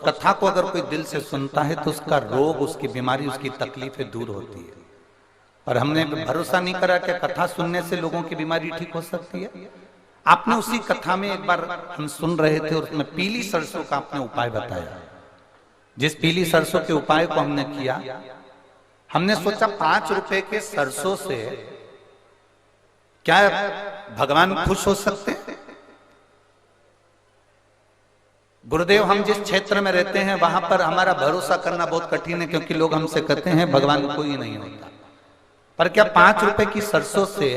कथा को अगर कोई दिल से सुनता है तो उसका रोग, उसकी बीमारी, उसकी तकलीफें दूर होती है। और हमने भरोसा नहीं करा कि कथा सुनने से लोगों की बीमारी ठीक हो सकती है। आपने उसी कथा में एक बार हम सुन रहे थे और उसमें पीली सरसों का आपने उपाय बताया। जिस पीली सरसों के उपाय को हमने किया, हमने सोचा 5 रुपए के सरसों से क्या भगवान खुश हो सकते हैं? गुरुदेव, हम जिस क्षेत्र में रहते हैं वहां पर हमारा भरोसा करना बहुत कठिन है, क्योंकि लोग हमसे कहते हैं भगवान कोई नहीं होता। पर क्या 5 रुपए की सरसों से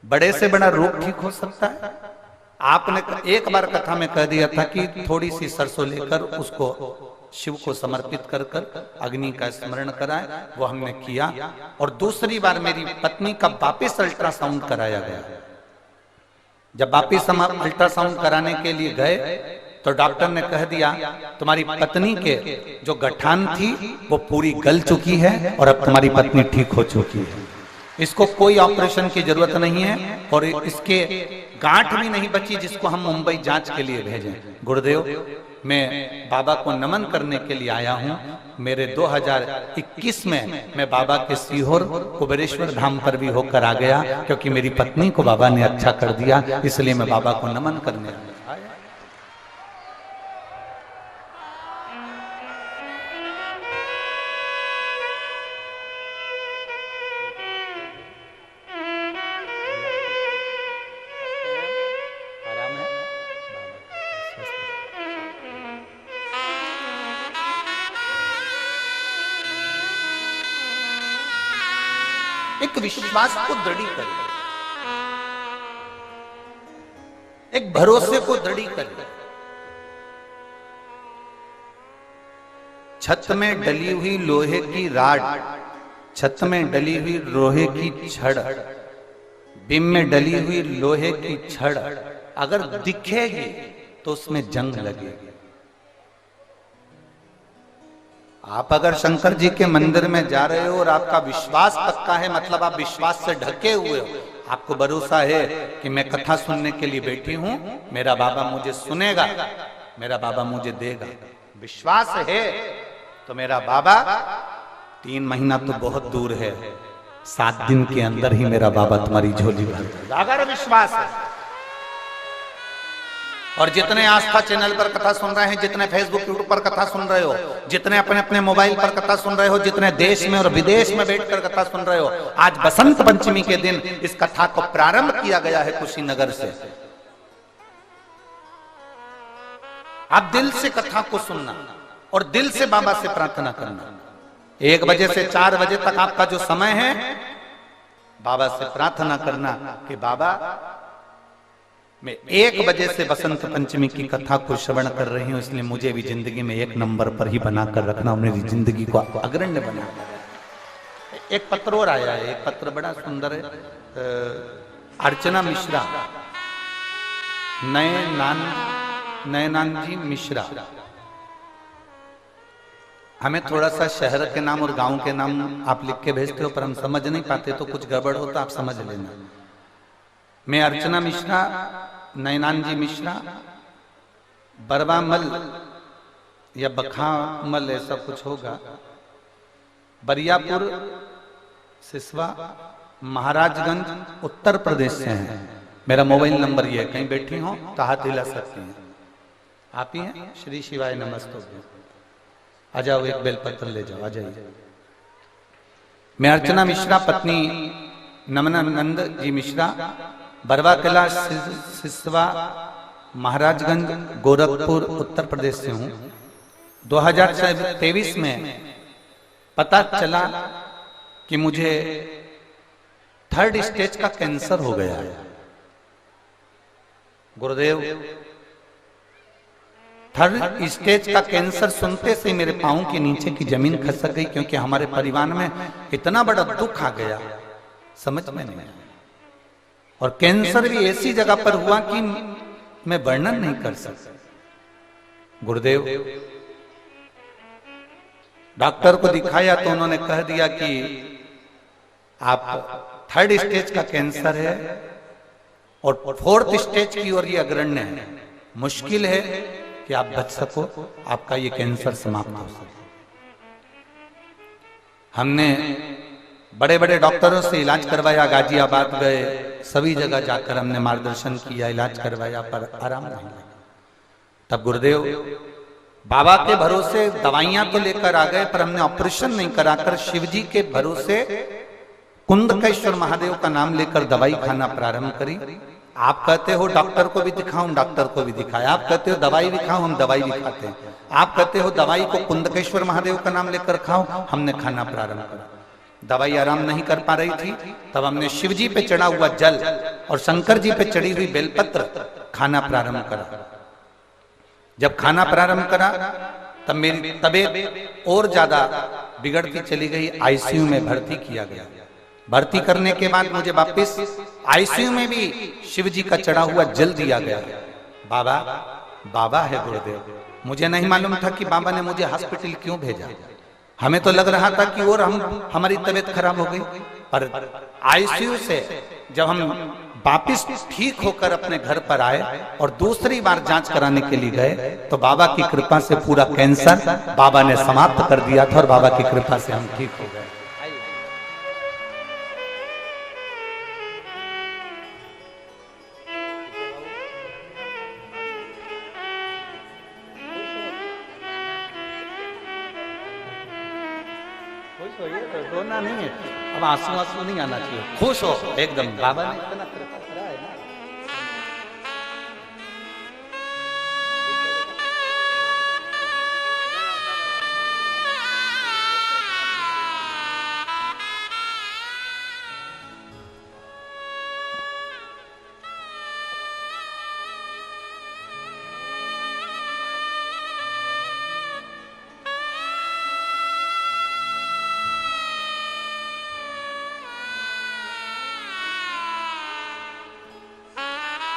बड़े से बड़ा रोग ठीक हो सकता है? आपने एक बार कथा में कह दिया था कि थोड़ी सी सरसों लेकर उसको शिव को समर्पित कर अग्नि का स्मरण कराए, वो हमने किया। और दूसरी बार मेरी पत्नी का वापिस अल्ट्रासाउंड कराया गया। जब वापिस हम अल्ट्रासाउंड कराने के लिए गए तो डॉक्टर ने कह दिया तुम्हारी पत्नी के जो गठान थी वो पूरी गल चुकी है और अब तुम्हारी पत्नी ठीक हो चुकी है, इसको कोई ऑपरेशन की जरूरत नहीं है और इसके गांठ भी नहीं बची जिसको हम मुंबई जांच के लिए भेजें। गुरुदेव, मैं बाबा को नमन करने के लिए आया हूं। मेरे 2021 में मैं बाबा के सीहोर कुबेरेश्वर धाम पर भी होकर आ गया, क्योंकि मेरी पत्नी को बाबा ने अच्छा कर दिया, इसलिए मैं बाबा को नमन करने आया। एक विश्वास को दृढ़ करें, एक भरोसे को दृढ़ करें। छत में डली हुई लोहे की राड, छत में डली हुई लोहे की छड़, बिम में डली हुई लोहे की छड़ अगर दिखेगी तो उसमें जंग लगेगी। आप अगर शंकर जी के मंदिर में जा रहे हो और आपका विश्वास पक्का है, मतलब आप विश्वास से ढके हुए हो, आपको भरोसा है कि मैं कथा सुनने के लिए बैठी हूं, मेरा बाबा मुझे सुनेगा, मेरा बाबा मुझे देगा, विश्वास है तो मेरा बाबा 3 महीना तो बहुत दूर है, 7 दिन के अंदर ही मेरा बाबा तुम्हारी झोली भर देगा, अगर विश्वास है। और जितने आस्था चैनल पर कथा सुन रहे हैं, जितने फेसबुक यूट्यूब पर कथा सुन रहे हो, जितने अपने अपने मोबाइल पर कथा सुन रहे हो, जितने देश में और विदेश में बैठकर कथा सुन रहे हो, आज बसंत पंचमी के दिन इस कथा को प्रारंभ किया गया है कुशीनगर से। आप दिल से कथा को सुनना और दिल से बाबा से प्रार्थना करना। 1 बजे से 4 बजे तक आपका जो समय है, बाबा से प्रार्थना करना कि बाबा मैं 1 बजे से बसंत पंचमी की कथा को श्रवण कर रही हूं, इसलिए मुझे भी जिंदगी में 1 नंबर पर ही बनाकर रखना, मेरी जिंदगी को अग्रण्य बना। एक पत्र और आया है, एक पत्र बड़ा सुंदर है, अर्चना मिश्रा, नयनान जी मिश्रा। हमें थोड़ा सा शहर के नाम और गांव के नाम आप लिख के भेजते हो, पर हम समझ नहीं पाते, तो कुछ गड़बड़ हो तो आप समझ लेना। मैं अर्चना मिश्रा, नयनान जी मिश्रा, बरवामल या बखामल ऐसा कुछ होगा, बरियापुर सिसवा महाराजगंज उत्तर प्रदेश से हैं। मेरा मोबाइल नंबर ये है, कहीं बैठी हो तो हाथ हिला सकती हैं। आप ही हैं? श्री शिवाय नमस्तुभ्यं। आ जाओ, एक बेलपत्र ले जाओ, आ जाइए। मैं अर्चना मिश्रा, पत्नी नमनानंद जी मिश्रा, बरवा किला सिसवा महाराजगंज गोरखपुर उत्तर प्रदेश से हूं। 2023 में पता चला कि मुझे 3rd स्टेज का कैंसर हो गया है। गुरुदेव, 3rd स्टेज का कैंसर सुनते से मेरे पांव के नीचे की जमीन खसक गई, क्योंकि हमारे परिवार में इतना बड़ा दुख आ गया, समझ में नहीं आया। और कैंसर भी ऐसी जगह पर हुआ कि मैं वर्णन नहीं कर सकता। गुरुदेव, डॉक्टर को दिखाया तो उन्होंने कह दिया कि आप 3rd स्टेज का कैंसर है और 4th स्टेज की ओर ये अग्रण्य है, मुश्किल है कि आप बच सको, आपका ये कैंसर समाप्त हो सके। हमने बड़े बड़े डॉक्टरों से इलाज करवाया, गाजियाबाद गए, सभी जगह जाकर हमने मार्गदर्शन किया, इलाज करवाया, पर आराम नहीं लगा। तब गुरुदेव बाबा के भरोसे दवाइयां तो लेकर आ गए, पर हमने ऑपरेशन नहीं कराकर शिवजी के भरोसे कुंदकेश्वर महादेव का नाम लेकर दवाई खाना प्रारंभ करी। आप कहते हो डॉक्टर को भी दिखाऊं, डॉक्टर को भी दिखाया। आप कहते हो दवाई भी खाओ, हम दवाई भी खाते हैं। आप कहते हो दवाई को कुंदकेश्वर महादेव का नाम लेकर खाओ, हमने खाना प्रारंभ करा। दवाई आराम नहीं कर पा रही थी, तब हमने शिवजी पे चढ़ा हुआ जल और शंकर जी पे चढ़ी हुई बेलपत्र खाना प्रारंभ करा। जब खाना प्रारंभ करा तब मेरी तबीयत और ज्यादा बिगड़ती चली गई, आईसीयू में भर्ती किया गया। भर्ती करने के बाद मुझे वापस आईसीयू में भी शिवजी का चढ़ा हुआ जल दिया गया। बाबा बाबा है गुरुदेव, मुझे नहीं मालूम था कि बाबा ने मुझे हॉस्पिटल क्यों भेजा। हमें तो लग रहा था कि और हमारी तबीयत खराब हो गई। पर आईसीयू से जब हम वापिस ठीक होकर अपने घर पर आए और दूसरी बार जांच कराने के लिए गए, तो बाबा की कृपा से पूरा कैंसर बाबा ने समाप्त कर दिया था और बाबा की कृपा से हम ठीक हो गए। रोना नहीं है, अब आंसू आंसू नहीं आना चाहिए, खुश हो एकदम। बाबा ने इतना कृपा करा है ना।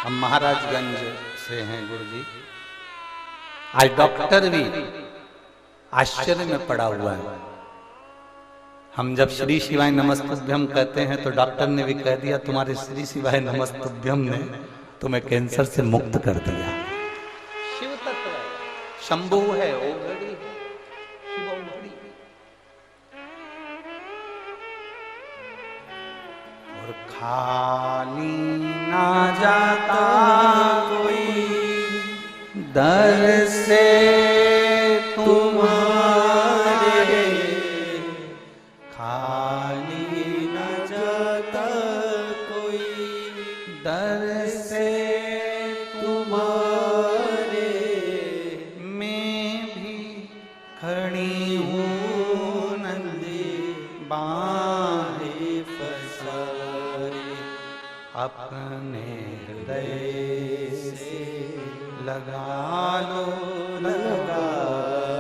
हम महाराजगंज से हैं गुरुजी। आज डॉक्टर भी आश्चर्य में पड़ा हुआ है। हम जब श्री शिवाय नमस्तुभ्यम कहते हैं तो डॉक्टर ने भी कह दिया तुम्हारे श्री शिवाय नमस्तुभ्यम ने तुम्हें कैंसर से मुक्त कर दिया। शिव तत्व शंभु है, ओघड़ी है, शिव ओघड़ी। और खाली ना जाता कोई दर से तुम्हारे, खाली ना जाता कोई दर से तुम्हारे। मैं भी खड़ी हूँ नंदी बाहें फसारे, अपने हृदय से लगा लो, लगा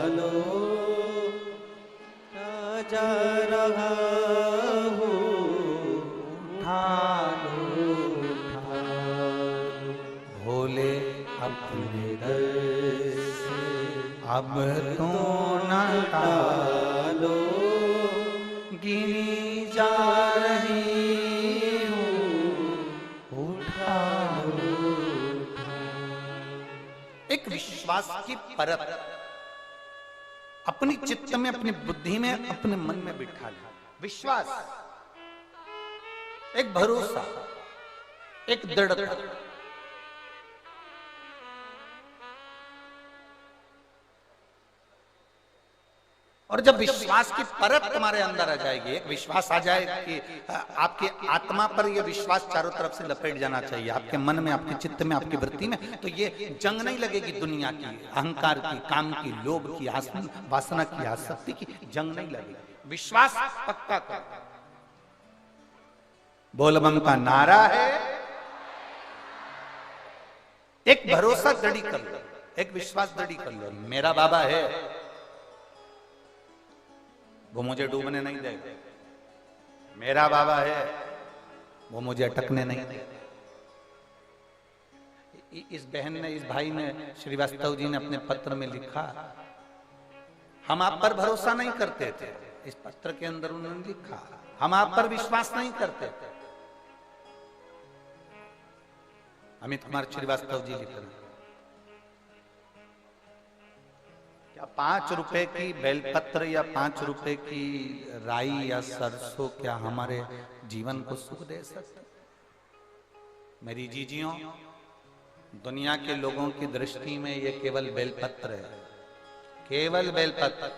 लो। जा रहा हूँ उठा लो, उठा लो। भोले अपने दर से अब तो न टालो, गिनी जा रही एक विश्वास की परत अपनी चित्त में, अपनी बुद्धि में, अपने मन में बिठा ले। विश्वास, एक भरोसा, एक दृढ़ता। और जब विश्वास की परत तुम्हारे अंदर आ जाएगी, एक विश्वास आ जाए कि आपकी आत्मा पर यह विश्वास चारों तरफ से लपेट जाना चाहिए, आपके मन में, आपके चित्त में, आपकी वृत्ति में, तो ये जंग नहीं लगेगी दुनिया की, अहंकार की, काम की, लोभ की, वासना की, आसक्ति की जंग नहीं लगेगी। विश्वास पक्का कर। बोल बम का नारा है, एक भरोसा दृढ़ कर लो, एक विश्वास दृढ़ कर लो। मेरा बाबा है, वो मुझे डूबने नहीं देगा। मेरा बाबा है, वो मुझे अटकने नहीं देगा। इस बहन ने, इस भाई ने, श्रीवास्तव जी ने अपने पत्र में लिखा, हम आप पर भरोसा नहीं करते थे। इस पत्र के अंदर उन्होंने लिखा, हम आप पर विश्वास नहीं करते थे। अमित कुमार श्रीवास्तव जी लिख रहे, क्या 5 रुपए की बेलपत्र या 5 रुपए की राई या सरसों क्या हमारे जीवन को सुख दे सकते? मेरी जीजियों, दुनिया के लोगों की दृष्टि में ये केवल बेलपत्र है, केवल बेलपत्र।